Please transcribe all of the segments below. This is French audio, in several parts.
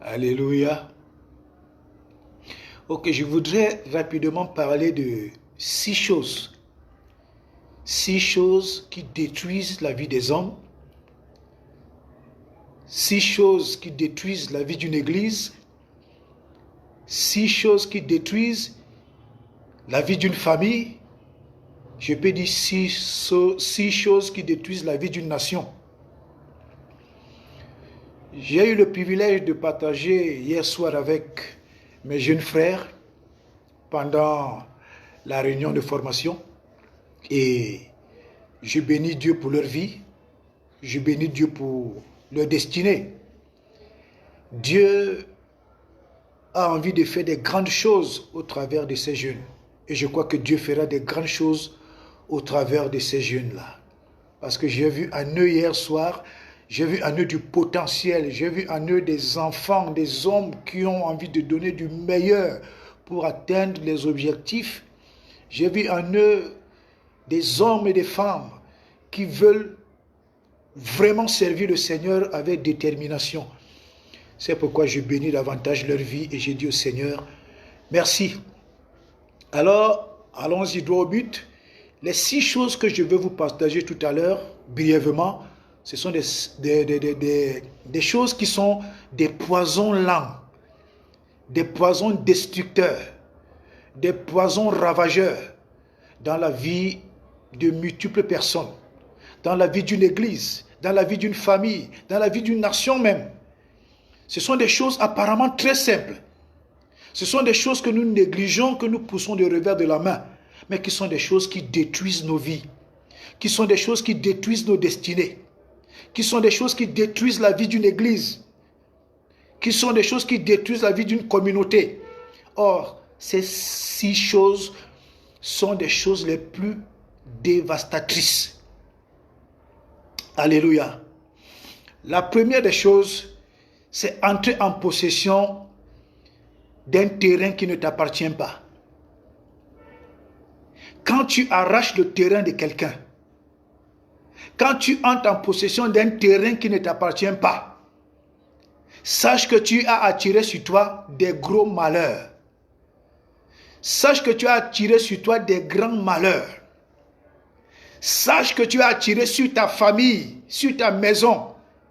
Alléluia. Ok, je voudrais rapidement parler de 6 choses. 6 choses qui détruisent la vie des hommes. 6 choses qui détruisent la vie d'une église. 6 choses qui détruisent la vie d'une famille. Je peux dire six choses qui détruisent la vie d'une nation. J'ai eu le privilège de partager hier soir avec mes jeunes frères pendant la réunion de formation et je bénis Dieu pour leur vie, je bénis Dieu pour leur destinée. Dieu a envie de faire des grandes choses au travers de ces jeunes et je crois que Dieu fera des grandes choses au travers de ces jeunes-là. Parce que j'ai vu en eux hier soir, j'ai vu en eux du potentiel, j'ai vu en eux des enfants, des hommes qui ont envie de donner du meilleur pour atteindre les objectifs. J'ai vu en eux des hommes et des femmes qui veulent vraiment servir le Seigneur avec détermination. C'est pourquoi je bénis davantage leur vie et je dis au Seigneur, merci. Alors, allons-y droit au but. Les 6 choses que je veux vous partager tout à l'heure, brièvement, ce sont des choses qui sont des poisons lents, des poisons destructeurs, des poisons ravageurs dans la vie de multiples personnes, dans la vie d'une église, dans la vie d'une famille, dans la vie d'une nation même. Ce sont des choses apparemment très simples. Ce sont des choses que nous négligeons, que nous poussons de revers de la main, mais qui sont des choses qui détruisent nos vies, qui sont des choses qui détruisent nos destinées, qui sont des choses qui détruisent la vie d'une église, qui sont des choses qui détruisent la vie d'une communauté. Or, ces 6 choses sont des choses les plus dévastatrices. Alléluia. La première des choses, c'est entrer en possession d'un terrain qui ne t'appartient pas. Quand tu arraches le terrain de quelqu'un, quand tu entres en possession d'un terrain qui ne t'appartient pas, sache que tu as attiré sur toi des gros malheurs. Sache que tu as attiré sur toi des grands malheurs. Sache que tu as attiré sur ta famille, sur ta maison,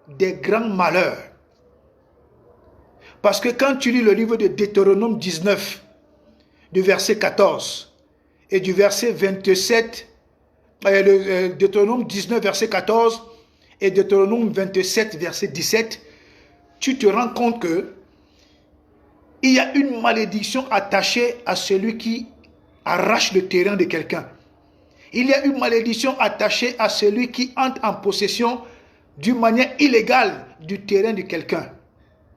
des grands malheurs. Parce que quand tu lis le livre de Deutéronome 19, du verset 14, et du verset 27, Deutéronome 19, verset 14, et Deutéronome 27, verset 17, tu te rends compte que il y a une malédiction attachée à celui qui arrache le terrain de quelqu'un. Il y a une malédiction attachée à celui qui entre en possession d'une manière illégale du terrain de quelqu'un.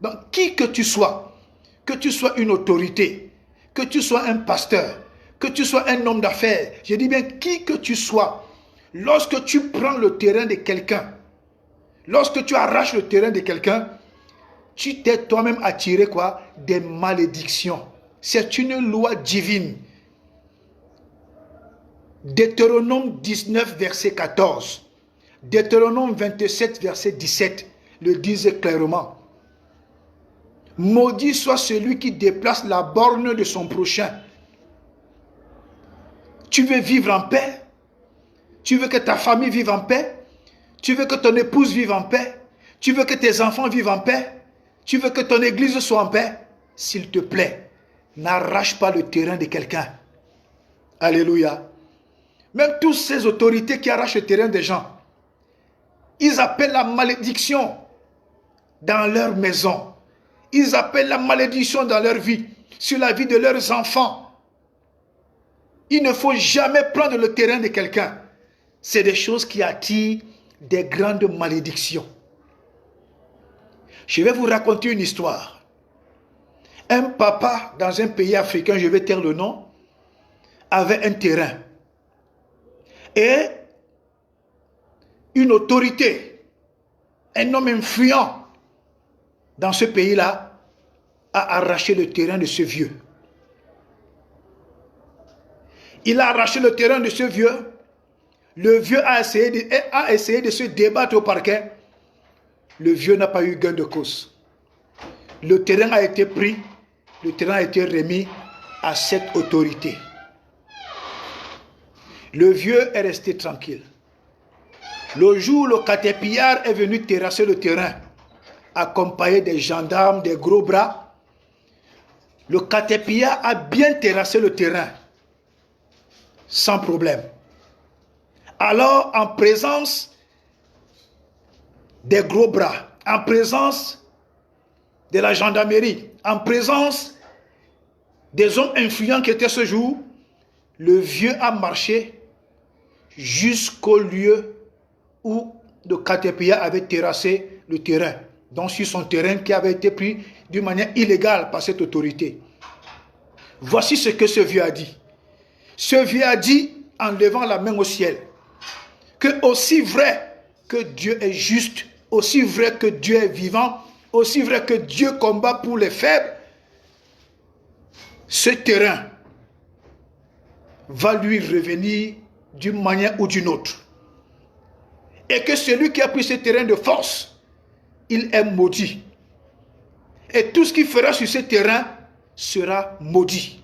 Donc, qui que tu sois une autorité, que tu sois un pasteur, que tu sois un homme d'affaires, je dis bien qui que tu sois, lorsque tu prends le terrain de quelqu'un, lorsque tu arraches le terrain de quelqu'un, tu t'es toi-même attiré quoi? Des malédictions. C'est une loi divine. Deutéronome 19, verset 14. Deutéronome 27, verset 17 le disait clairement. Maudit soit celui qui déplace la borne de son prochain. Tu veux vivre en paix? Tu veux que ta famille vive en paix? Tu veux que ton épouse vive en paix? Tu veux que tes enfants vivent en paix? Tu veux que ton église soit en paix? S'il te plaît, n'arrache pas le terrain de quelqu'un. Alléluia. Même toutes ces autorités qui arrachent le terrain des gens, ils appellent la malédiction dans leur maison. Ils appellent la malédiction dans leur vie, sur la vie de leurs enfants. Il ne faut jamais prendre le terrain de quelqu'un. C'est des choses qui attirent des grandes malédictions. Je vais vous raconter une histoire. Un papa dans un pays africain, je vais taire le nom, avait un terrain. Et une autorité, un homme influent dans ce pays-là, a arraché le terrain de ce vieux. Il a arraché le terrain de ce vieux. Le vieux a essayé de se débattre au parquet. Le vieux n'a pas eu gain de cause. le terrain a été pris, le terrain a été remis à cette autorité. Le vieux est resté tranquille. Le jour où le catépillard est venu terrasser le terrain, accompagné des gendarmes, des gros bras, le catépillard a bien terrassé le terrain, sans problème. Alors, en présence des gros bras, en présence de la gendarmerie, en présence des hommes influents qui étaient ce jour, le vieux a marché jusqu'au lieu où le catépillard avait terrassé le terrain, donc sur son terrain qui avait été pris d'une manière illégale par cette autorité. Voici ce que ce vieux a dit. Ce vieux a dit, en levant la main au ciel, que aussi vrai que Dieu est juste, aussi vrai que Dieu est vivant, aussi vrai que Dieu combat pour les faibles, ce terrain va lui revenir d'une manière ou d'une autre. Et que celui qui a pris ce terrain de force, il est maudit. Et tout ce qu'il fera sur ce terrain sera maudit.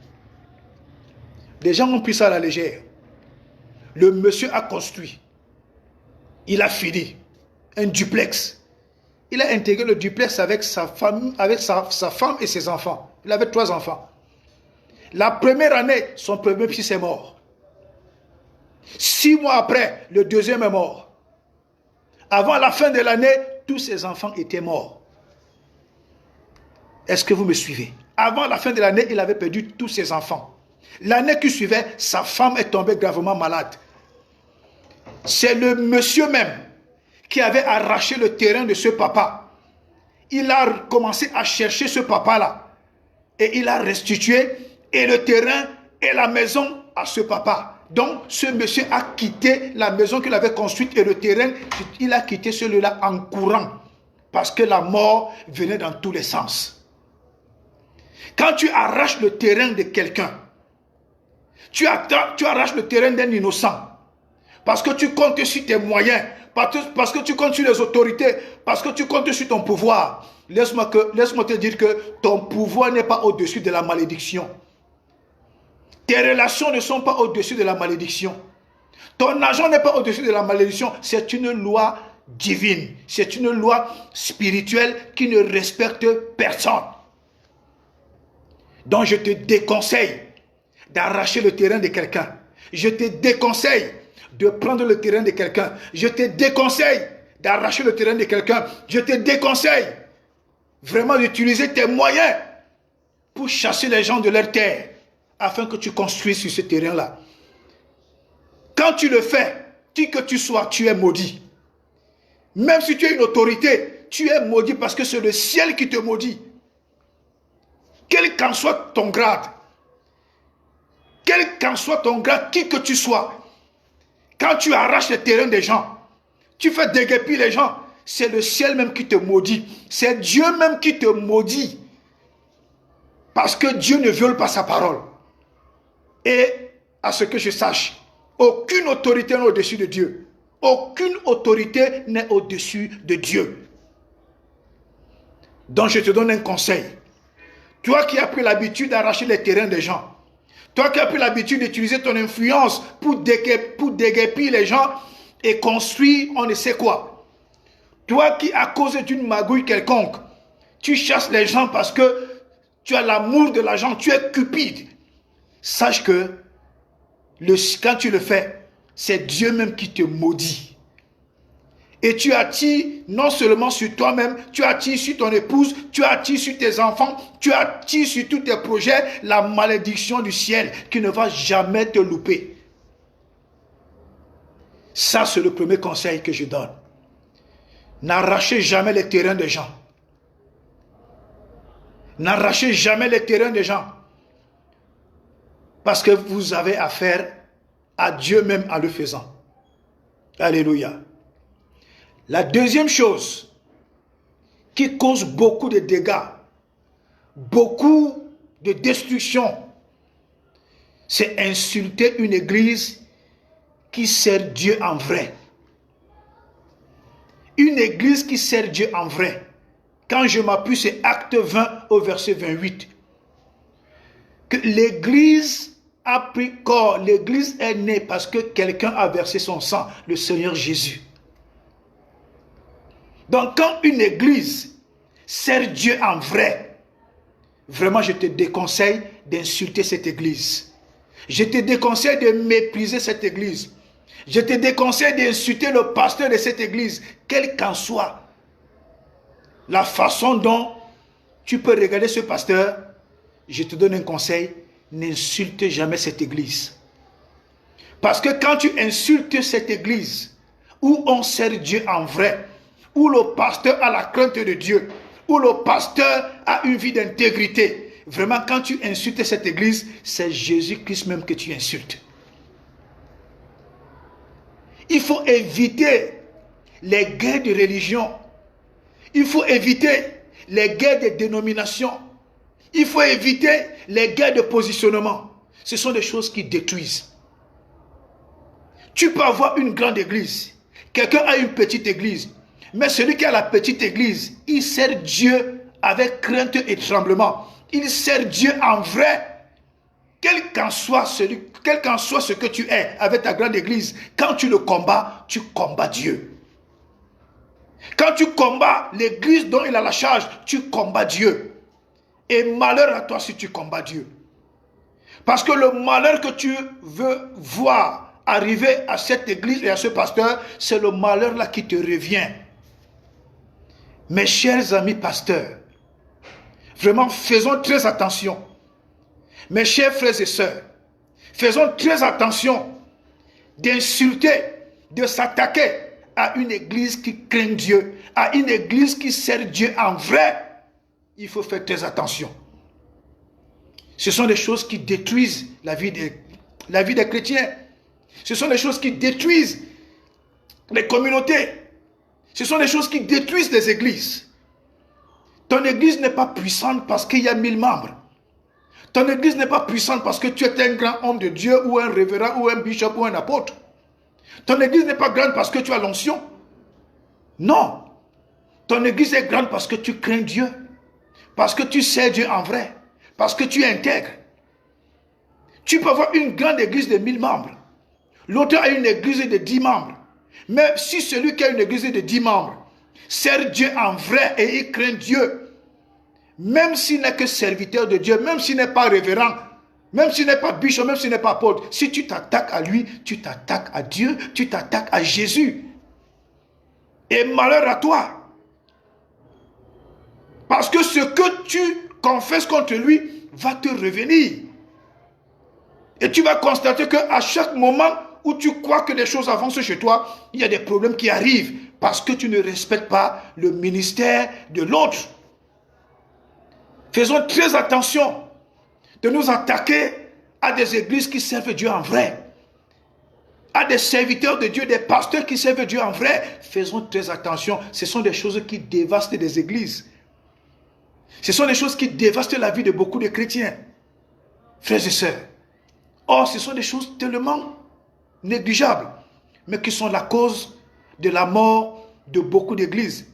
Les gens ont pris ça à la légère. Le monsieur a construit. Il a fini. Un duplex. Il a intégré le duplex avec sa femme, sa femme et ses enfants. Il avait 3 enfants. La première année, son premier fils est mort. 6 mois après, le deuxième est mort. Avant la fin de l'année, tous ses enfants étaient morts. Est-ce que vous me suivez? Avant la fin de l'année, il avait perdu tous ses enfants. L'année qui suivait, sa femme est tombée gravement malade. C'est le monsieur même qui avait arraché le terrain de ce papa. Il a commencé à chercher ce papa-là. Et il a restitué et le terrain et la maison à ce papa. Donc, ce monsieur a quitté la maison qu'il avait construite et le terrain, il a quitté celui-là en courant. Parce que la mort venait dans tous les sens. Quand tu arraches le terrain de quelqu'un, tu arraches le terrain d'un innocent. Parce que tu comptes sur tes moyens, parce que tu comptes sur les autorités, parce que tu comptes sur ton pouvoir. Laisse-moi te dire que ton pouvoir n'est pas au-dessus de la malédiction. Tes relations ne sont pas au-dessus de la malédiction. Ton argent n'est pas au-dessus de la malédiction. C'est une loi divine. C'est une loi spirituelle qui ne respecte personne. Donc je te déconseille d'arracher le terrain de quelqu'un. Je te déconseille de prendre le terrain de quelqu'un. Je te déconseille d'arracher le terrain de quelqu'un. Je te déconseille vraiment d'utiliser tes moyens pour chasser les gens de leur terre afin que tu construises sur ce terrain-là. Quand tu le fais, qui que tu sois, tu es maudit. Même si tu es une autorité, tu es maudit parce que c'est le ciel qui te maudit. Quel qu'en soit ton grade, quel qu'en soit ton grade, qui que tu sois, quand tu arraches le terrain des gens, tu fais déguerpir les gens, c'est le ciel même qui te maudit. C'est Dieu même qui te maudit. Parce que Dieu ne viole pas sa parole. Et à ce que je sache, aucune autorité n'est au-dessus de Dieu. Aucune autorité n'est au-dessus de Dieu. Donc je te donne un conseil. Toi qui as pris l'habitude d'arracher les terrains des gens, toi qui as pris l'habitude d'utiliser ton influence pour déguerpir les gens et construire on ne sait quoi. Toi qui, à cause d'une magouille quelconque, tu chasses les gens parce que tu as l'amour de l'argent, tu es cupide. Sache que quand tu le fais, c'est Dieu même qui te maudit. Et tu attires non seulement sur toi-même, tu attires sur ton épouse, tu attires sur tes enfants, tu attires sur tous tes projets la malédiction du ciel qui ne va jamais te louper. Ça, c'est le premier conseil que je donne. N'arrachez jamais les terrains des gens. N'arrachez jamais les terrains des gens. Parce que vous avez affaire à Dieu même en le faisant. Alléluia. La deuxième chose qui cause beaucoup de dégâts, beaucoup de destruction, c'est insulter une église qui sert Dieu en vrai. Une église qui sert Dieu en vrai. quand je m'appuie, c'est Acte 20 au verset 28. Que l'Église a pris corps, l'Église est née parce que quelqu'un a versé son sang, le Seigneur Jésus. Donc quand une Église sert Dieu en vrai, vraiment je te déconseille d'insulter cette Église. Je te déconseille de mépriser cette Église. Je te déconseille d'insulter le pasteur de cette Église, quelle qu'en soit la façon dont tu peux regarder ce pasteur. Je te donne un conseil, n'insulte jamais cette Église. Parce que quand tu insultes cette Église, où on sert Dieu en vrai, où le pasteur a la crainte de Dieu, où le pasteur a une vie d'intégrité, vraiment quand tu insultes cette Église, c'est Jésus-Christ même que tu insultes. Il faut éviter les guerres de religion. Il faut éviter les guerres de dénomination. Il faut éviter les guerres de positionnement. Ce sont des choses qui détruisent. Tu peux avoir une grande église. Quelqu'un a une petite église. Mais celui qui a la petite église, il sert Dieu avec crainte et tremblement. Il sert Dieu en vrai. Quel qu'en soit ce que tu es avec ta grande église, quand tu le combats, tu combats Dieu. Quand tu combats l'église dont il a la charge, tu combats Dieu. Et malheur à toi si tu combats Dieu. Parce que le malheur que tu veux voir arriver à cette église et à ce pasteur, c'est le malheur là qui te revient. Mes chers amis pasteurs, vraiment faisons très attention. Mes chers frères et sœurs, faisons très attention d'insulter, de s'attaquer à une église qui craint Dieu, à une église qui sert Dieu en vrai. Il faut faire très attention. Ce sont des choses qui détruisent la vie des chrétiens. Ce sont des choses qui détruisent les communautés. Ce sont des choses qui détruisent les églises. Ton église n'est pas puissante parce qu'il y a 1000 membres. Ton église n'est pas puissante parce que tu es un grand homme de Dieu ou un révérend ou un bishop ou un apôtre. Ton église n'est pas grande parce que tu as l'onction. Non. Ton église est grande parce que tu crains Dieu. Parce que tu sers Dieu en vrai. Parce que tu es intègre. Tu peux avoir une grande église de 1000 membres. L'autre a une église de 10 membres. Mais si celui qui a une église de 10 membres sert Dieu en vrai et il craint Dieu, même s'il n'est que serviteur de Dieu, même s'il n'est pas révérend, même s'il n'est pas bishop, même s'il n'est pas apôtre, si tu t'attaques à lui, tu t'attaques à Dieu, tu t'attaques à Jésus. Et malheur à toi. Parce que ce que tu confesses contre lui va te revenir. Et tu vas constater qu'à chaque moment où tu crois que les choses avancent chez toi, il y a des problèmes qui arrivent parce que tu ne respectes pas le ministère de l'autre. Faisons très attention de nous attaquer à des églises qui servent Dieu en vrai. À des serviteurs de Dieu, des pasteurs qui servent Dieu en vrai. Faisons très attention. Ce sont des choses qui dévastent des églises. Ce sont des choses qui dévastent la vie de beaucoup de chrétiens. Frères et sœurs. Or, ce sont des choses tellement négligeables, mais qui sont la cause de la mort de beaucoup d'églises.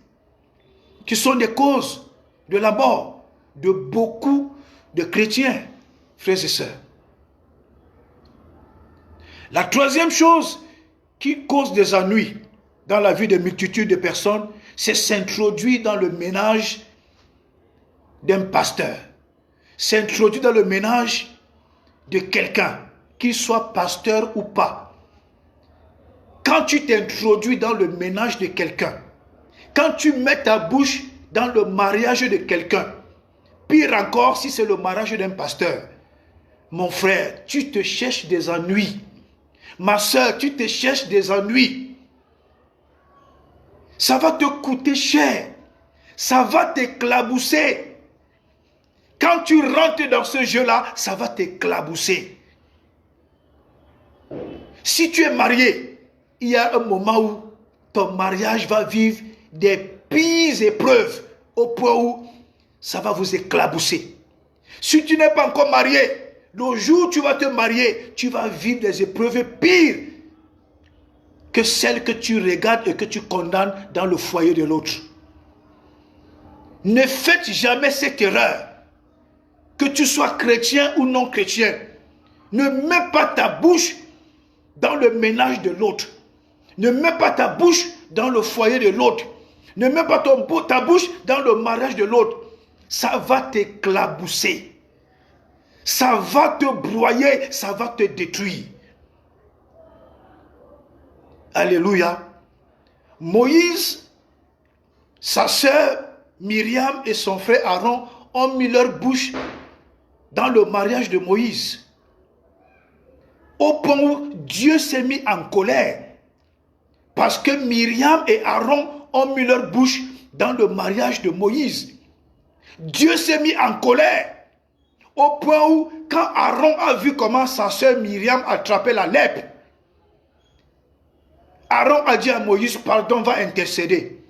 Qui sont des causes de la mort de beaucoup de chrétiens, frères et sœurs. La troisième chose qui cause des ennuis dans la vie de multitudes de personnes, c'est s'introduire dans le ménage d'un pasteur. S'introduire dans le ménage de quelqu'un, qu'il soit pasteur ou pas. Quand tu t'introduis dans le ménage de quelqu'un, quand tu mets ta bouche dans le mariage de quelqu'un, pire encore si c'est le mariage d'un pasteur, mon frère, tu te cherches des ennuis. Ma soeur, tu te cherches des ennuis. Ça va te coûter cher. Ça va t'éclabousser. Quand tu rentres dans ce jeu-là, ça va t'éclabousser. Si tu es marié, il y a un moment où ton mariage va vivre des pires épreuves au point où ça va vous éclabousser. Si tu n'es pas encore marié, le jour où tu vas te marier, tu vas vivre des épreuves pires que celles que tu regardes et que tu condamnes dans le foyer de l'autre. Ne faites jamais cette erreur. Que tu sois chrétien ou non chrétien. Ne mets pas ta bouche dans le ménage de l'autre. Ne mets pas ta bouche dans le foyer de l'autre. Ne mets pas ta bouche dans le mariage de l'autre. Ça va t'éclabousser. Ça va te broyer, ça va te détruire. Alléluia. Moïse, sa sœur Myriam et son frère Aaron ont mis leur bouche dans le mariage de Moïse. Au point où Dieu s'est mis en colère. Parce que Myriam et Aaron ont mis leur bouche dans le mariage de Moïse. Dieu s'est mis en colère. Au point où, quand Aaron a vu comment sa sœur Myriam attrapait la lèpre, Aaron a dit à Moïse, pardon, va intercéder.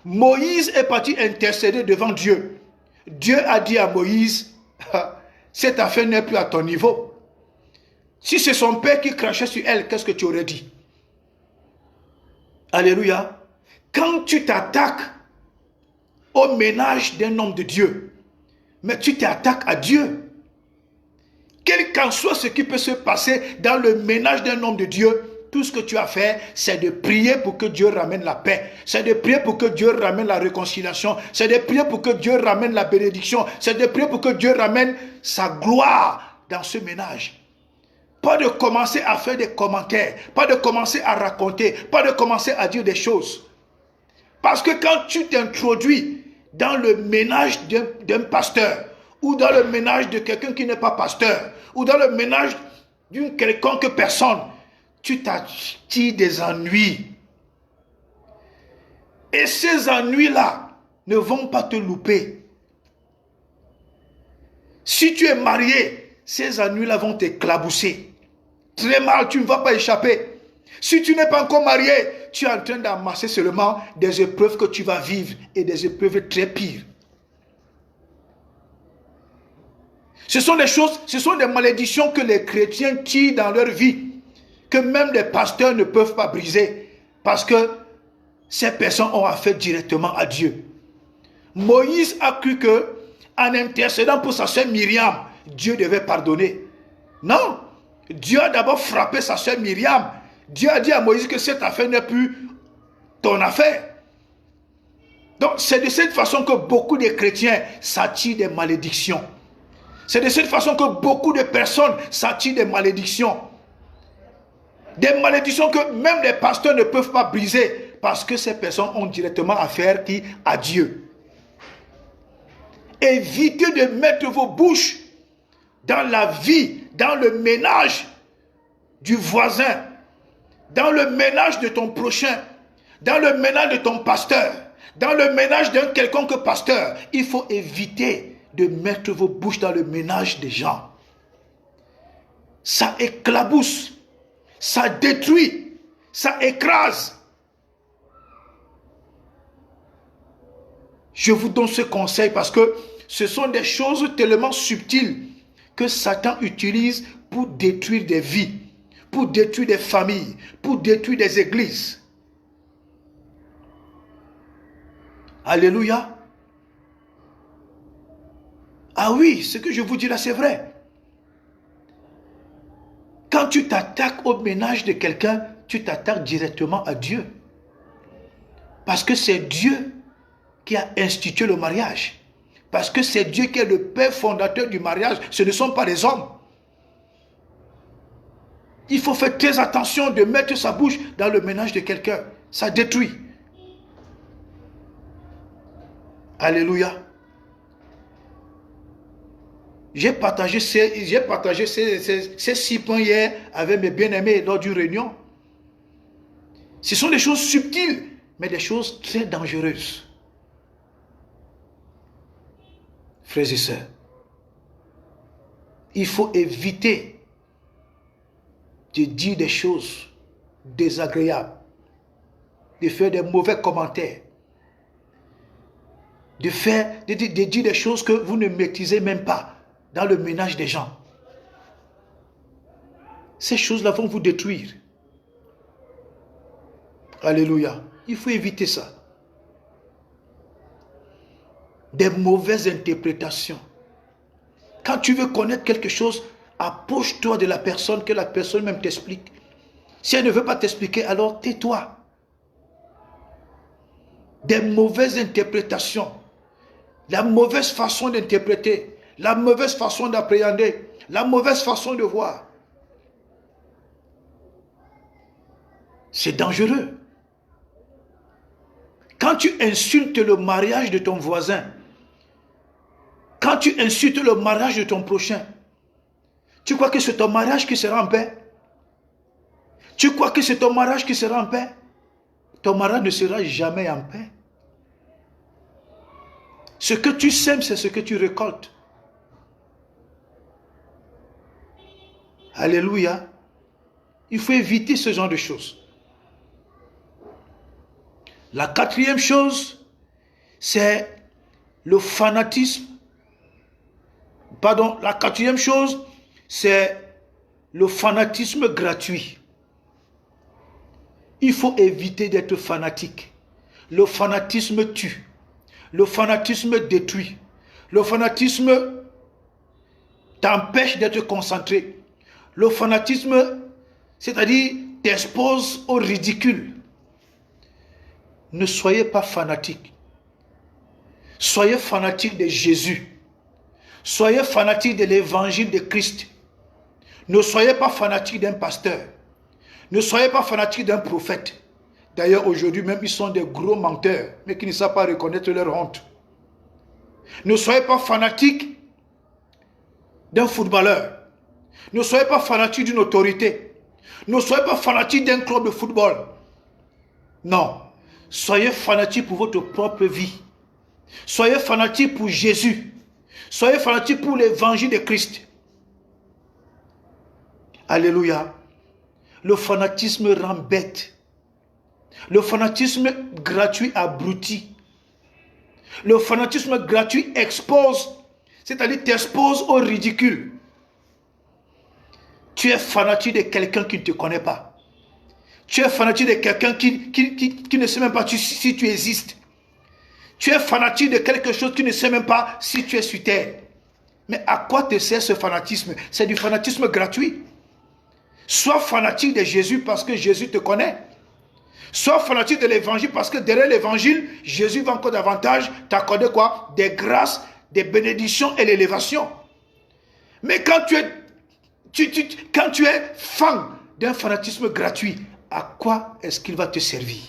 Moïse est parti intercéder devant Dieu. Dieu a dit à Moïse, cette affaire n'est plus à ton niveau. Si c'est son père qui crachait sur elle, qu'est-ce que tu aurais dit? Alléluia. Quand tu t'attaques au ménage d'un homme de Dieu, mais tu t'attaques à Dieu, quel qu'en soit ce qui peut se passer dans le ménage d'un homme de Dieu, tout ce que tu as fait, c'est de prier pour que Dieu ramène la paix. C'est de prier pour que Dieu ramène la réconciliation. C'est de prier pour que Dieu ramène la bénédiction. C'est de prier pour que Dieu ramène sa gloire dans ce ménage. Pas de commencer à faire des commentaires. Pas de commencer à raconter. Pas de commencer à dire des choses. Parce que quand tu t'introduis dans le ménage d'un pasteur, ou dans le ménage de quelqu'un qui n'est pas pasteur, ou dans le ménage d'une quelconque personne, tu t'attires des ennuis. Et ces ennuis-là ne vont pas te louper. Si tu es marié, ces ennuis-là vont t'éclabousser. Très mal, tu ne vas pas échapper. Si tu n'es pas encore marié, tu es en train d'amasser seulement des épreuves que tu vas vivre et des épreuves très pires. Ce sont des choses, ce sont des malédictions que les chrétiens tirent dans leur vie, que même les pasteurs ne peuvent pas briser, parce que ces personnes ont affaire directement à Dieu. Moïse a cru que, en intercédant pour sa sœur Myriam, Dieu devait pardonner. Non, Dieu a d'abord frappé sa sœur Myriam. Dieu a dit à Moïse que cette affaire n'est plus ton affaire. Donc c'est de cette façon que beaucoup de chrétiens s'attirent des malédictions. C'est de cette façon que beaucoup de personnes s'attirent des malédictions. Des malédictions que même les pasteurs ne peuvent pas briser, parce que ces personnes ont directement affaire à Dieu. Évitez de mettre vos bouches dans la vie, dans le ménage du voisin, dans le ménage de ton prochain, dans le ménage de ton pasteur, dans le ménage d'un quelconque pasteur. Il faut éviter de mettre vos bouches dans le ménage des gens. Ça éclabousse, ça détruit, ça écrase. Je vous donne ce conseil parce que ce sont des choses tellement subtiles que Satan utilise pour détruire des vies, pour détruire des familles, pour détruire des églises. Alléluia. Ah oui, ce que je vous dis là, c'est vrai. Quand tu t'attaques au ménage de quelqu'un, tu t'attaques directement à Dieu. Parce que c'est Dieu qui a institué le mariage. Parce que c'est Dieu qui est le père fondateur du mariage. Ce ne sont pas les hommes. Il faut faire très attention de mettre sa bouche dans le ménage de quelqu'un. Ça détruit. Alléluia. J'ai partagé ces 6 points hier avec mes bien-aimés lors d'une réunion. Ce sont des choses subtiles, mais des choses très dangereuses. Frères et sœurs, il faut éviter de dire des choses désagréables, de faire des mauvais commentaires, de dire des choses que vous ne maîtrisez même pas dans le ménage des gens. Ces choses-là vont vous détruire. Alléluia. Il faut éviter ça. des mauvaises interprétations. Quand tu veux connaître quelque chose, approche-toi de la personne, que la personne même t'explique. Si elle ne veut pas t'expliquer, alors tais-toi. Des mauvaises interprétations, la mauvaise façon d'interpréter, la mauvaise façon d'appréhender, la mauvaise façon de voir. C'est dangereux. Quand tu insultes le mariage de ton voisin, quand tu insultes le mariage de ton prochain, tu crois que c'est ton mariage qui sera en paix? Tu crois que c'est ton mariage qui sera en paix? Ton mariage ne sera jamais en paix. Ce que tu sèmes, c'est ce que tu récoltes. Alléluia. Il faut éviter ce genre de choses. La quatrième chose, c'est le fanatisme. Pardon, la quatrième chose, c'est le fanatisme gratuit. Il faut éviter d'être fanatique. Le fanatisme tue. Le fanatisme détruit. Le fanatisme t'empêche d'être concentré. Le fanatisme, c'est-à-dire, t'expose au ridicule. Ne soyez pas fanatique. Soyez fanatique de Jésus. Soyez fanatique de l'évangile de Christ. Ne soyez pas fanatique d'un pasteur. Ne soyez pas fanatique d'un prophète. D'ailleurs, aujourd'hui même, ils sont des gros menteurs, mais qui ne savent pas reconnaître leur honte. Ne soyez pas fanatique d'un footballeur. Ne soyez pas fanatique d'une autorité. Ne soyez pas fanatique d'un club de football. Non. Soyez fanatique pour votre propre vie. Soyez fanatique pour Jésus. Soyez fanatique pour l'évangile de Christ. Alléluia. Le fanatisme rend bête. Le fanatisme gratuit abrutit. Le fanatisme gratuit expose, c'est-à-dire t'expose au ridicule. Tu es fanatique de quelqu'un qui ne te connaît pas. Tu es fanatique de quelqu'un qui ne sait même pas si tu existes. Tu es fanatique de quelque chose qui ne sait même pas si tu es sur terre. Mais à quoi te sert ce fanatisme? C'est du fanatisme gratuit. Sois fanatique de Jésus parce que Jésus te connaît. Sois fanatique de l'évangile parce que derrière l'évangile, Jésus va encore davantage t'accorder quoi? Des grâces, des bénédictions et l'élévation. Mais quand tu es fan d'un fanatisme gratuit, à quoi est-ce qu'il va te servir?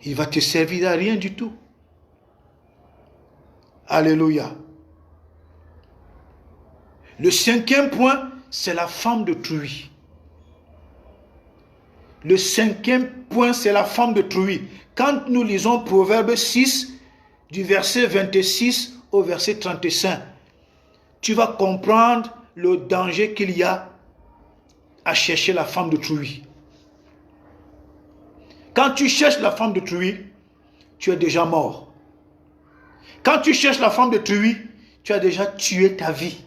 Il va te servir à rien du tout. Alléluia. Le cinquième point, c'est la femme de Trouy. Le cinquième point, c'est la femme de Trouy. Quand nous lisons Proverbe 6, du verset 26 au verset 35, tu vas comprendre le danger qu'il y a à chercher la femme de Trouy. Quand tu cherches la femme de Trouy, tu es déjà mort. Quand tu cherches la femme de Trouy, tu as déjà tué ta vie.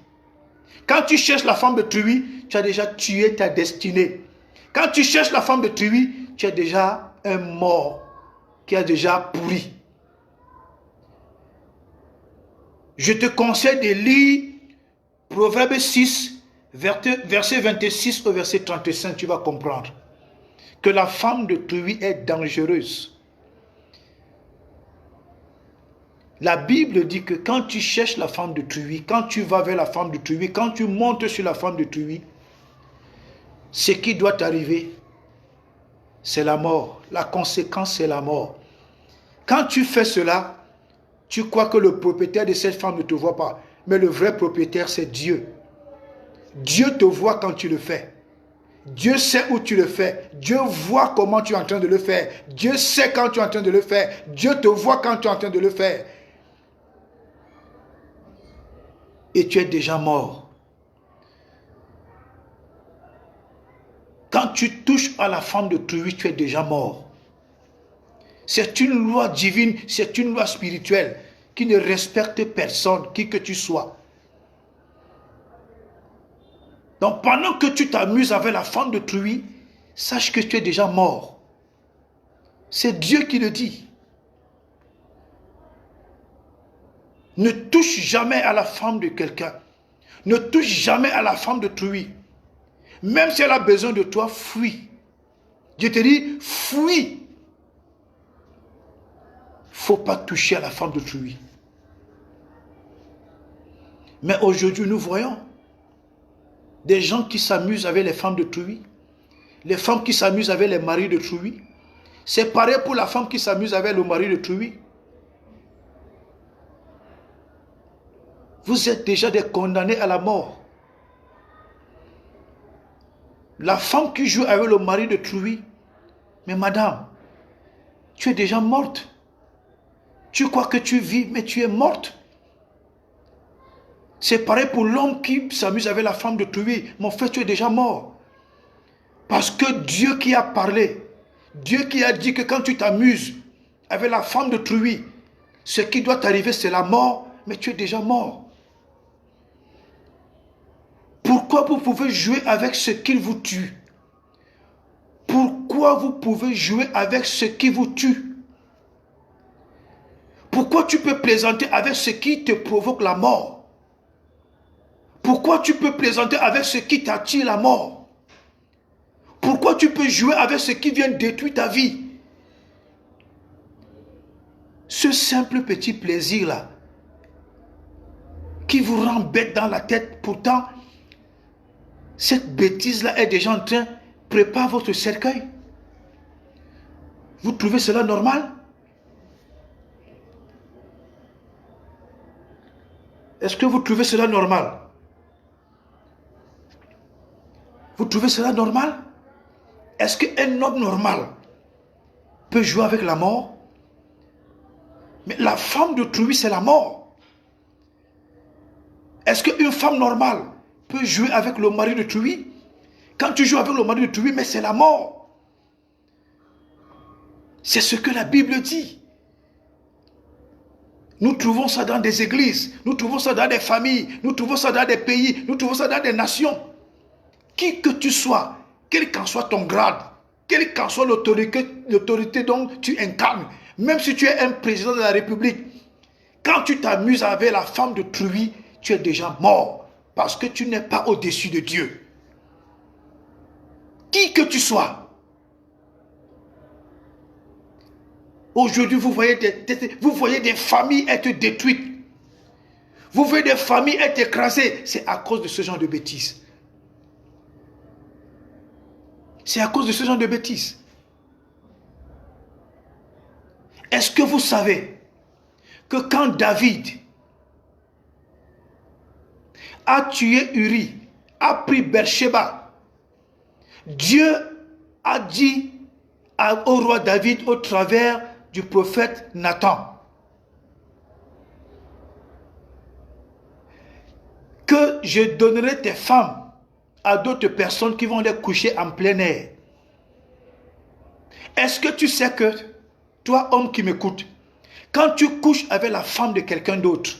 Quand tu cherches la femme de Trouy, tu as déjà tué ta destinée. Quand tu cherches la femme de Trouy, tu es déjà un mort qui a déjà pourri. Je te conseille de lire Proverbe 6, verset 26 au verset 35, tu vas comprendre que la femme de Trouy est dangereuse. La Bible dit que quand tu cherches la femme de Trouy, quand tu vas vers la femme de Trouy, quand tu montes sur la femme de Trouy, ce qui doit t'arriver, c'est la mort. La conséquence, c'est la mort. Quand tu fais cela, tu crois que le propriétaire de cette femme ne te voit pas. Mais le vrai propriétaire, c'est Dieu. Dieu te voit quand tu le fais. Dieu sait où tu le fais. Dieu voit comment tu es en train de le faire. Dieu sait quand tu es en train de le faire. Dieu te voit quand tu es en train de le faire. Et tu es déjà mort. Quand tu touches à la femme de Trouy, tu es déjà mort. C'est une loi divine, c'est une loi spirituelle qui ne respecte personne, qui que tu sois. Donc pendant que tu t'amuses avec la femme de Trouy, sache que tu es déjà mort. C'est Dieu qui le dit. Ne touche jamais à la femme de quelqu'un. Ne touche jamais à la femme d'autrui. Même si elle a besoin de toi, fuis. Je te dis, fuis. Faut pas toucher à la femme d'autrui. Mais aujourd'hui, nous voyons des gens qui s'amusent avec les femmes d'autrui, les femmes qui s'amusent avec les maris d'autrui. C'est pareil pour la femme qui s'amuse avec le mari d'autrui. Vous êtes déjà des condamnés à la mort. La femme qui joue avec le mari d'autrui, mais madame, tu es déjà morte. Tu crois que tu vis, mais tu es morte. C'est pareil pour l'homme qui s'amuse avec la femme d'autrui. Mon frère, tu es déjà mort. Parce que Dieu qui a parlé, Dieu qui a dit que quand tu t'amuses avec la femme d'autrui, ce qui doit t'arriver, c'est la mort, mais tu es déjà mort. Pourquoi vous pouvez jouer avec ce qui vous tue? Pourquoi vous pouvez jouer avec ce qui vous tue? Pourquoi tu peux plaisanter avec ce qui te provoque la mort? Pourquoi tu peux plaisanter avec ce qui t'attire la mort? Pourquoi tu peux jouer avec ce qui vient détruire ta vie? Ce simple petit plaisir-là, qui vous rend bête dans la tête, pourtant, cette bêtise-là est déjà en train de préparer votre cercueil. Vous trouvez cela normal? Est-ce que vous trouvez cela normal? Vous trouvez cela normal? Est-ce qu'un homme normal peut jouer avec la mort? Mais la femme d'autrui, c'est la mort. Est-ce qu'une femme normale peut jouer avec le mari d'autrui? Quand tu joues avec le mari d'autrui, mais c'est la mort. C'est ce que la Bible dit. Nous trouvons ça dans des églises, nous trouvons ça dans des familles, nous trouvons ça dans des pays, nous trouvons ça dans des nations. Qui que tu sois, quel qu'en soit ton grade, quelle qu'en soit l'autorité dont tu incarnes, même si tu es un président de la République, quand tu t'amuses avec la femme d'autrui, tu es déjà mort, parce que tu n'es pas au-dessus de Dieu. Qui que tu sois. Aujourd'hui, vous voyez des familles être détruites. Vous voyez des familles être écrasées. C'est à cause de ce genre de bêtises. C'est à cause de ce genre de bêtises. Est-ce que vous savez que quand David a tué Uri, a pris Beersheba, Dieu a dit au roi David au travers du prophète Nathan que je donnerai tes femmes à d'autres personnes qui vont les coucher en plein air. Est-ce que tu sais que, toi homme qui m'écoute, quand tu couches avec la femme de quelqu'un d'autre,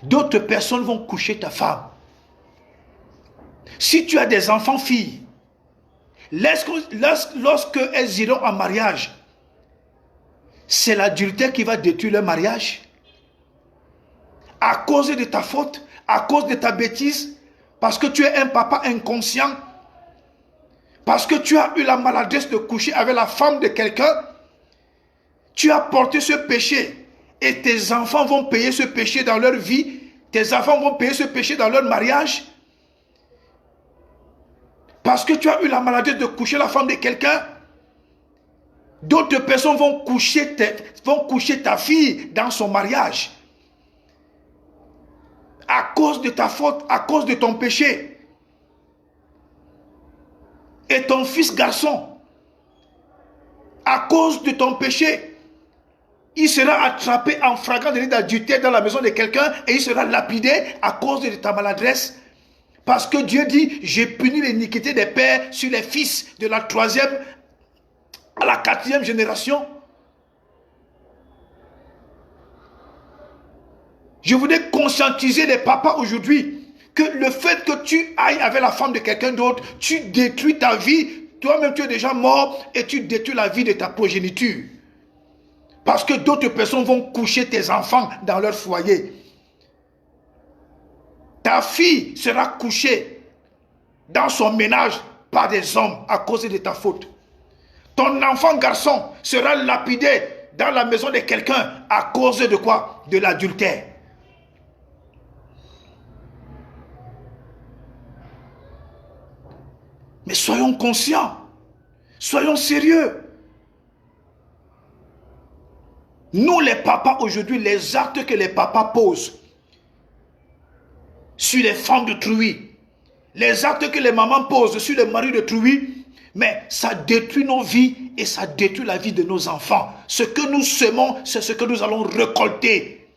d'autres personnes vont coucher ta femme. Si tu as des enfants filles, lorsque elles iront en mariage, c'est l'adultère qui va détruire leur mariage. À cause de ta faute, à cause de ta bêtise, parce que tu es un papa inconscient, parce que tu as eu la maladresse de coucher avec la femme de quelqu'un, tu as porté ce péché et tes enfants vont payer ce péché dans leur vie, tes enfants vont payer ce péché dans leur mariage. Parce que tu as eu la maladresse de coucher la femme de quelqu'un, d'autres personnes vont coucher ta fille dans son mariage. À cause de ta faute, à cause de ton péché. Et ton fils garçon, à cause de ton péché, il sera attrapé en flagrant délit d'adultère dans la maison de quelqu'un et il sera lapidé à cause de ta maladresse. Parce que Dieu dit, j'ai puni l'iniquité des pères sur les fils de la 3e à la 4e génération. Je voudrais conscientiser les papas aujourd'hui que le fait que tu ailles avec la femme de quelqu'un d'autre, tu détruis ta vie. Toi-même, tu es déjà mort et tu détruis la vie de ta progéniture. Parce que d'autres personnes vont coucher tes enfants dans leur foyer. Ta fille sera couchée dans son ménage par des hommes à cause de ta faute. Ton enfant garçon sera lapidé dans la maison de quelqu'un à cause de quoi? De l'adultère. Mais soyons conscients. Soyons sérieux. Nous les papas aujourd'hui, les actes que les papas posent sur les femmes d'autrui, les actes que les mamans posent sur les maris d'autrui, mais ça détruit nos vies et ça détruit la vie de nos enfants. Ce que nous semons, c'est ce que nous allons récolter.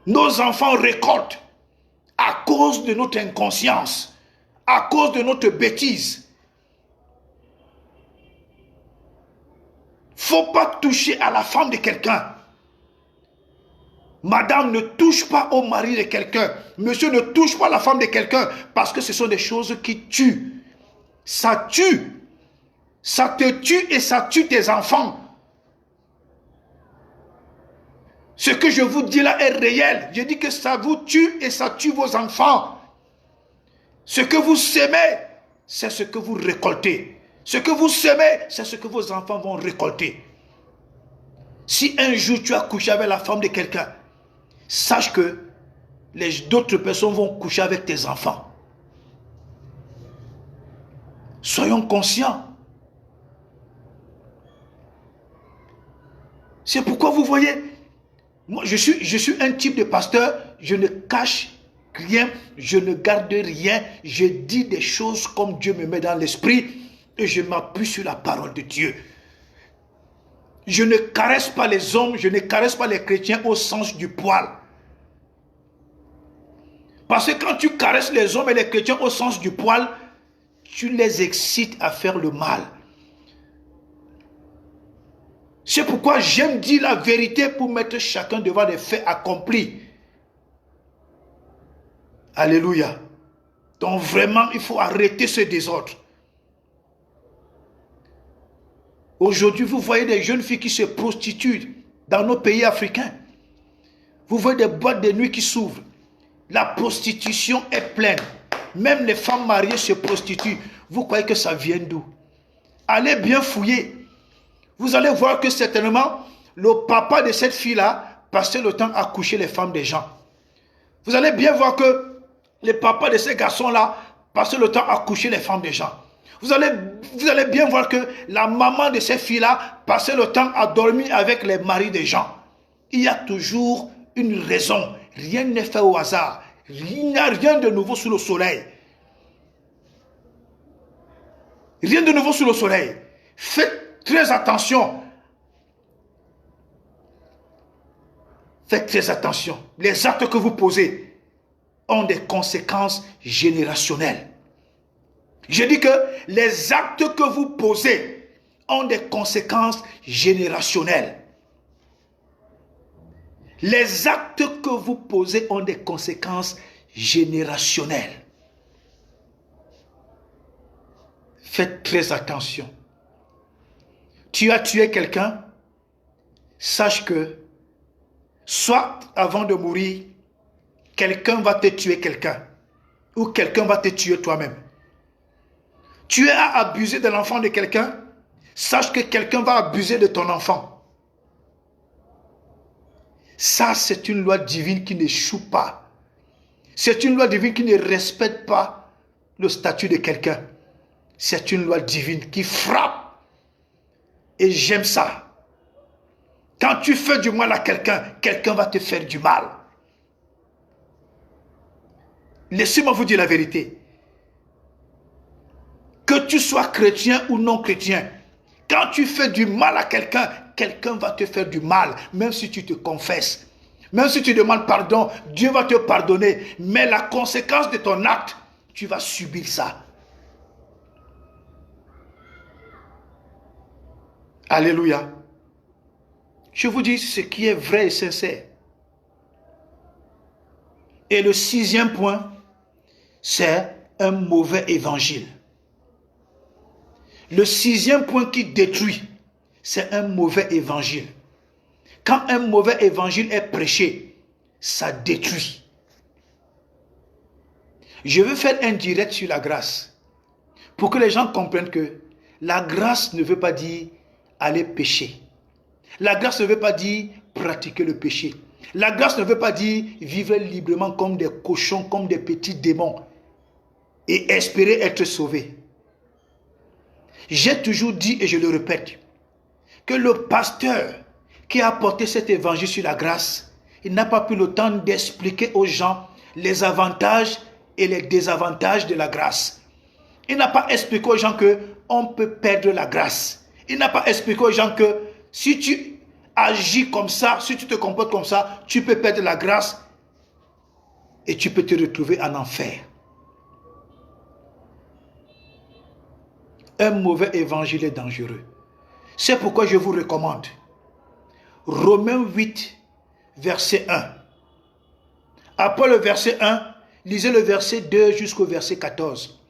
Nos enfants récoltent à cause de notre inconscience, à cause de notre bêtise. Il ne faut pas toucher à la femme de quelqu'un. Madame ne touche pas au mari de quelqu'un. Monsieur ne touche pas la femme de quelqu'un parce que ce sont des choses qui tuent. Ça tue. Ça te tue et ça tue tes enfants. Ce que je vous dis là est réel. Je dis que ça vous tue et ça tue vos enfants. Ce que vous semez, c'est ce que vous récoltez. Ce que vous semez, c'est ce que vos enfants vont récolter. Si un jour tu as couché avec la femme de quelqu'un, sache que d'autres personnes vont coucher avec tes enfants. Soyons conscients. C'est pourquoi vous voyez, moi je suis un type de pasteur, je ne cache rien, je ne garde rien, je dis des choses comme Dieu me met dans l'esprit et je m'appuie sur la parole de Dieu. Je ne caresse pas les hommes, je ne caresse pas les chrétiens au sens du poil. Parce que quand tu caresses les hommes et les chrétiens au sens du poil, tu les excites à faire le mal. C'est pourquoi j'aime dire la vérité pour mettre chacun devant des faits accomplis. Alléluia. Donc vraiment, il faut arrêter ce désordre. Aujourd'hui, vous voyez des jeunes filles qui se prostituent dans nos pays africains. Vous voyez des boîtes de nuit qui s'ouvrent. La prostitution est pleine. Même les femmes mariées se prostituent. Vous croyez que ça vient d'où? Allez bien fouiller. Vous allez voir que certainement, le papa de cette fille-là passait le temps à coucher les femmes des gens. Vous allez bien voir que le papa de ces garçons-là passait le temps à coucher les femmes des gens. Vous allez bien voir que la maman de ces filles-là passait le temps à dormir avec les maris des gens. Il y a toujours une raison. Rien n'est fait au hasard. Il n'y a rien de nouveau sous le soleil. Rien de nouveau sous le soleil. Faites très attention. Faites très attention. Les actes que vous posez ont des conséquences générationnelles. Je dis que les actes que vous posez ont des conséquences générationnelles. Les actes que vous posez ont des conséquences générationnelles. Faites très attention. Tu as tué quelqu'un, sache que soit avant de mourir, quelqu'un va te tuer quelqu'un ou quelqu'un va te tuer toi-même. Tu as abusé de l'enfant de quelqu'un, sache que quelqu'un va abuser de ton enfant. Ça, c'est une loi divine qui n'échoue pas. C'est une loi divine qui ne respecte pas le statut de quelqu'un. C'est une loi divine qui frappe. Et j'aime ça. Quand tu fais du mal à quelqu'un, quelqu'un va te faire du mal. Laissez-moi vous dire la vérité. Que tu sois chrétien ou non chrétien, quand tu fais du mal à quelqu'un, quelqu'un va te faire du mal, même si tu te confesses. Même si tu demandes pardon, Dieu va te pardonner. Mais la conséquence de ton acte, tu vas subir ça. Alléluia. Je vous dis ce qui est vrai et sincère. Et le 6e point, c'est un mauvais évangile. Le 6e point qui détruit, c'est un mauvais évangile. Quand un mauvais évangile est prêché, ça détruit. Je veux faire un direct sur la grâce pour que les gens comprennent que la grâce ne veut pas dire aller pécher. La grâce ne veut pas dire pratiquer le péché. La grâce ne veut pas dire vivre librement comme des cochons, comme des petits démons et espérer être sauvés. J'ai toujours dit et je le répète que le pasteur qui a apporté cet évangile sur la grâce, il n'a pas pris le temps d'expliquer aux gens les avantages et les désavantages de la grâce. Il n'a pas expliqué aux gens qu'on peut perdre la grâce. Il n'a pas expliqué aux gens que si tu agis comme ça, si tu te comportes comme ça, tu peux perdre la grâce et tu peux te retrouver en enfer. Un mauvais évangile est dangereux. C'est pourquoi je vous recommande Romains 8, verset 1. Après le verset 1, lisez le verset 2 jusqu'au verset 14.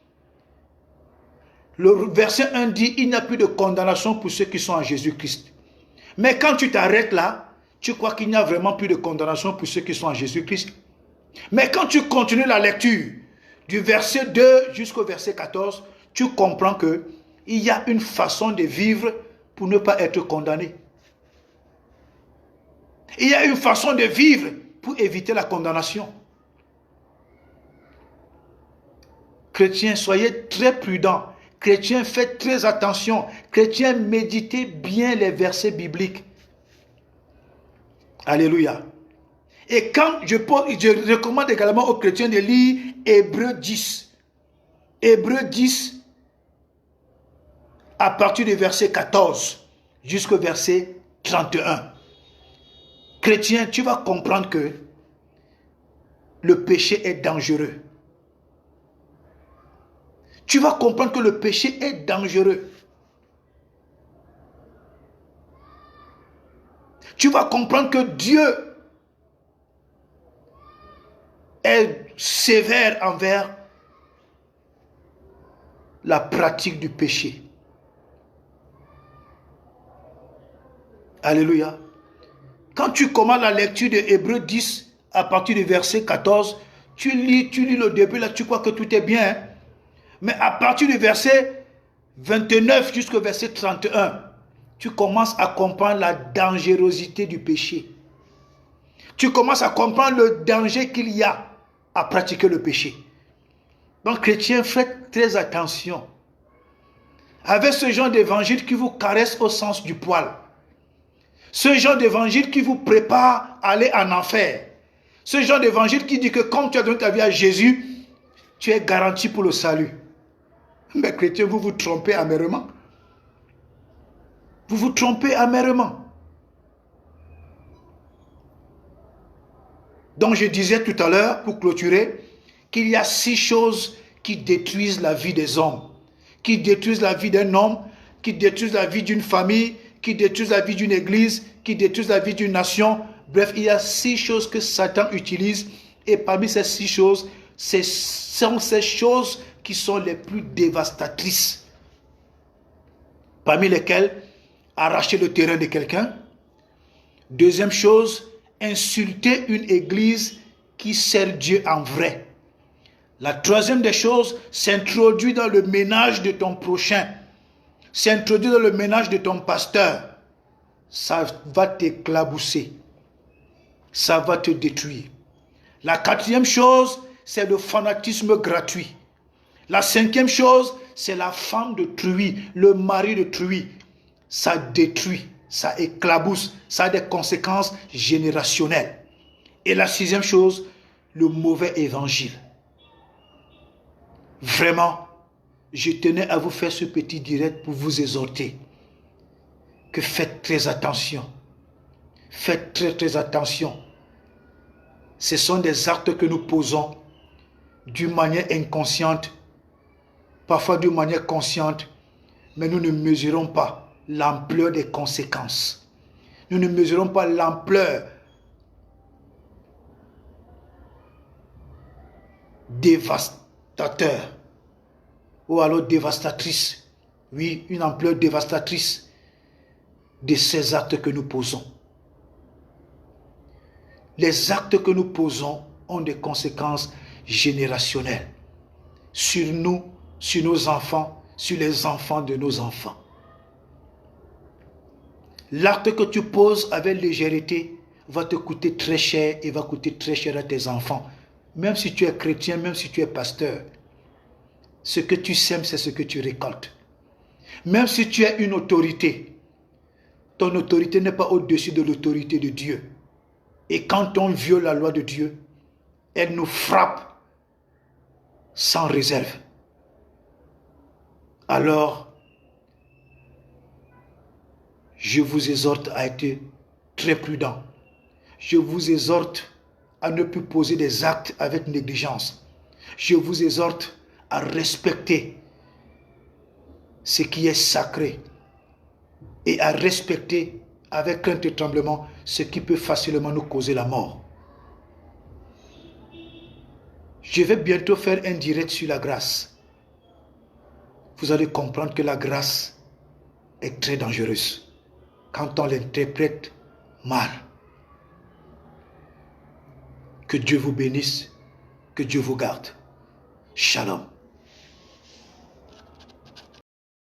Le verset 1 dit, il n'y a plus de condamnation pour ceux qui sont en Jésus-Christ. Mais quand tu t'arrêtes là, tu crois qu'il n'y a vraiment plus de condamnation pour ceux qui sont en Jésus-Christ. Mais quand tu continues la lecture du verset 2 jusqu'au verset 14, tu comprends qu'il y a une façon de vivre pour ne pas être condamné. Il y a une façon de vivre pour éviter la condamnation. Chrétiens, soyez très prudents. Chrétiens, faites très attention. Chrétiens, méditez bien les versets bibliques. Alléluia. Et quand je recommande également aux chrétiens de lire Hébreux 10. Hébreux 10, à partir du verset 14 jusqu'au verset 31. Chrétien, tu vas comprendre que le péché est dangereux. Tu vas comprendre que le péché est dangereux. Tu vas comprendre que Dieu est sévère envers la pratique du péché. Alléluia. Quand tu commences la lecture de Hébreux 10, à partir du verset 14, tu lis le début, là tu crois que tout est bien. Hein? Mais à partir du verset 29 jusqu'au verset 31, tu commences à comprendre la dangerosité du péché. Tu commences à comprendre le danger qu'il y a à pratiquer le péché. Donc, chrétiens, faites très attention. Avec ce genre d'évangile qui vous caresse au sens du poil. Ce genre d'évangile qui vous prépare à aller en enfer. Ce genre d'évangile qui dit que comme tu as donné ta vie à Jésus, tu es garanti pour le salut. Mais chrétiens, vous vous trompez amèrement. Vous vous trompez amèrement. Donc je disais tout à l'heure, pour clôturer, qu'il y a 6 choses qui détruisent la vie des hommes. Qui détruisent la vie d'un homme, qui détruisent la vie d'une famille, qui détruisent la vie d'une église, qui détruisent la vie d'une nation. Bref, il y a 6 choses que Satan utilise. Et parmi ces 6 choses, ce sont ces choses qui sont les plus dévastatrices. Parmi lesquelles, arracher le terrain de quelqu'un. Deuxième chose, insulter une église qui sert Dieu en vrai. La troisième des choses, s'introduire dans le ménage de ton prochain. S'introduire dans le ménage de ton pasteur. Ça va t'éclabousser. Ça va te détruire. La quatrième chose, c'est le fanatisme gratuit. La cinquième chose, c'est la femme de truie, le mari de truie. Ça détruit, ça éclabousse, ça a des conséquences générationnelles. Et la sixième chose, le mauvais évangile. Vraiment, je tenais à vous faire ce petit direct pour vous exhorter. Que faites très attention. Faites très très attention. Ce sont des actes que nous posons d'une manière inconsciente, parfois d'une manière consciente, mais nous ne mesurons pas l'ampleur des conséquences. Nous ne mesurons pas l'ampleur dévastateur ou alors dévastatrice. Oui, une ampleur dévastatrice de ces actes que nous posons. Les actes que nous posons ont des conséquences générationnelles sur nous, sur nos enfants, sur les enfants de nos enfants. L'acte que tu poses avec légèreté va te coûter très cher et va coûter très cher à tes enfants. Même si tu es chrétien, même si tu es pasteur, ce que tu sèmes, c'est ce que tu récoltes. Même si tu as une autorité, ton autorité n'est pas au-dessus de l'autorité de Dieu. Et quand on viole la loi de Dieu, elle nous frappe sans réserve. Alors, je vous exhorte à être très prudent. Je vous exhorte à ne plus poser des actes avec négligence. Je vous exhorte à respecter ce qui est sacré et à respecter avec crainte et tremblement ce qui peut facilement nous causer la mort. Je vais bientôt faire un direct sur la grâce. Vous allez comprendre que la grâce est très dangereuse quand on l'interprète mal. Que Dieu vous bénisse, que Dieu vous garde. Shalom.